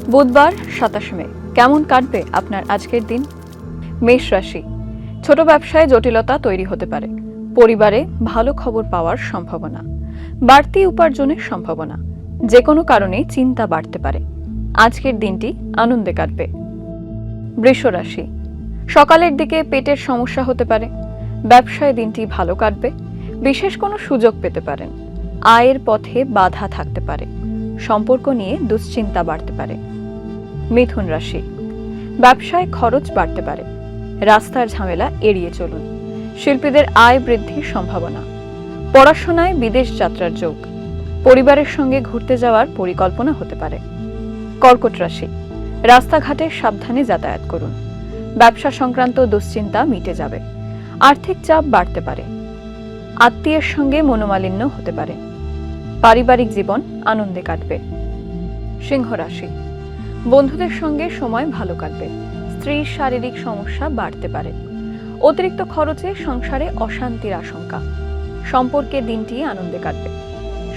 বুধবার 27 মে কেমন কাটবে আপনার আজকের দিন? মেষ রাশি, ছোট ব্যবসায় জটিলতা তৈরি হতে পারে। পরিবারে ভালো খবর পাওয়ার সম্ভাবনা, বাড়তি উপার্জনের সম্ভাবনা। যে কোনো কারণে চিন্তা বাড়তে পারে। আজকের দিনটি আনন্দে কাটবে। বৃষ রাশি, সকালের দিকে পেটের সমস্যা হতে পারে। ব্যবসায় দিনটি ভালো কাটবে। বিশেষ কোনো সুযোগ পেতে পারেন। আয়ের পথে বাধা থাকতে পারে। সম্পর্ক নিয়ে দুশ্চিন্তা বাড়তে পারে। মিথুন রাশি, ব্যবসায় খরচ বাড়তে পারে। রাস্তার ঝামেলা এড়িয়ে চলুন। শিল্পীদের আয় বৃদ্ধির সম্ভাবনা। পড়াশোনায় বিদেশ যাত্রার যোগ। পরিবারের সঙ্গে ঘুরতে যাওয়ার পরিকল্পনা হতে পারে। কর্কট রাশি, রাস্তাঘাটে সাবধানে যাতায়াত করুন। ব্যবসা সংক্রান্ত দুশ্চিন্তা মিটে যাবে। আর্থিক চাপ বাড়তে পারে। আত্মীয়ের সঙ্গে মনোমালিন্য হতে পারে। পারিবারিক জীবন আনন্দে কাটবে। সিংহ রাশি, বন্ধুদের সঙ্গে সময় ভালো কাটবে। স্ত্রীর শারীরিক সমস্যা বাড়তে পারে। অতিরিক্ত খরচে সংসারে অশান্তির আশঙ্কা। সম্পর্কে দিনটি আনন্দে কাটবে।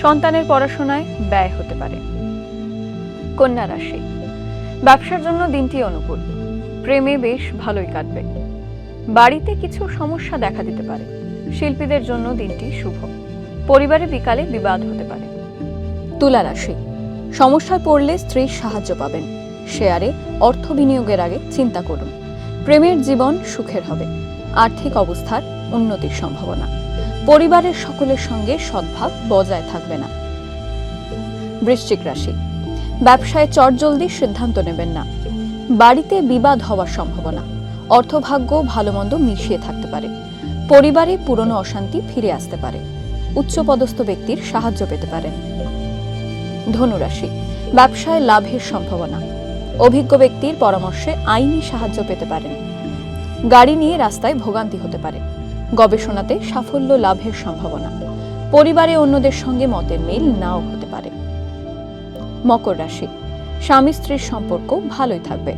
সন্তানের পড়াশোনায় ব্যয় হতে পারে। কন্যা রাশি, ব্যবসার জন্য দিনটি অনুকূল। প্রেমে বেশ ভালোই কাটবে। বাড়িতে কিছু সমস্যা দেখা দিতে পারে। শিল্পীদের জন্য দিনটি শুভ। পরিবারে বিকালে বিবাদ হতে পারে। তুলা রাশি, সমস্যায় পড়লে স্ত্রীর সাহায্য পাবেন। শেয়ারে অর্থ বিনিয়োগের আগে চিন্তা করুন। প্রেমের জীবন সুখের হবে। আর্থিক অবস্থার উন্নতির সম্ভাবনা। পরিবারের সকলের সঙ্গে সদ্ভাব বজায় থাকবে না। বৃশ্চিক রাশি, ব্যবসায় চটজলদি সিদ্ধান্ত নেবেন না। বাড়িতে বিবাদ হওয়ার সম্ভাবনা। অর্থভাগ্য ভালো মন্দ মিশিয়ে থাকতে পারে। পরিবারে পুরনো অশান্তি ফিরে আসতে পারে। উচ্চপদস্থ ব্যক্তির সাহায্য পেতে পারেন। ধনুরাশি, ব্যবসায় লাভের সম্ভাবনা। অভিজ্ঞ ব্যক্তির পরামর্শে আইনি সাহায্য পেতে পারেন। গাড়ি নিয়ে রাস্তায় ভোগান্তি হতে পারে। গবেষণাতে সাফল্য লাভের সম্ভাবনা। পরিবারে অন্যদের সঙ্গে মতের মিল নাও হতে পারে। মকর রাশি, স্বামী স্ত্রীর সম্পর্ক ভালোই থাকবে।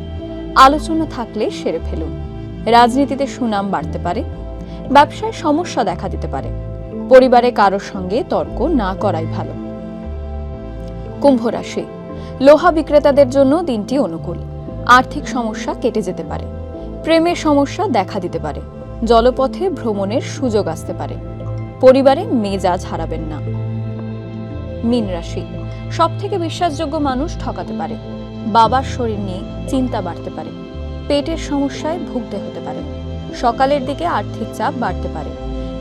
আলোচনা থাকলে সেরে ফেলুন। রাজনীতিতে সুনাম বাড়তে পারে। ব্যবসায় সমস্যা দেখা দিতে পারে। পরিবারে কারোর সঙ্গে তর্ক না করাই ভালো। কুম্ভ রাশি, লোহা বিক্রেতাদের জন্য দিনটি অনুকূল। আর্থিক সমস্যা কেটে যেতে পারে। প্রেমের সমস্যা দেখা দিতে পারে। জলপথে ভ্রমণের সুযোগ আসতে পারে। পরিবারে মেজাজ হারাবেন না। মীন রাশি, সবথেকে বিশ্বাসযোগ্য মানুষ ঠকাতে পারে। বাবার শরীর নিয়ে চিন্তা বাড়তে পারে। পেটের সমস্যায় ভুগতে হতে পারে। সকালের দিকে আর্থিক চাপ বাড়তে পারে।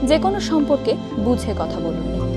যে কোনো সম্পর্কে বুঝে কথা বলুন।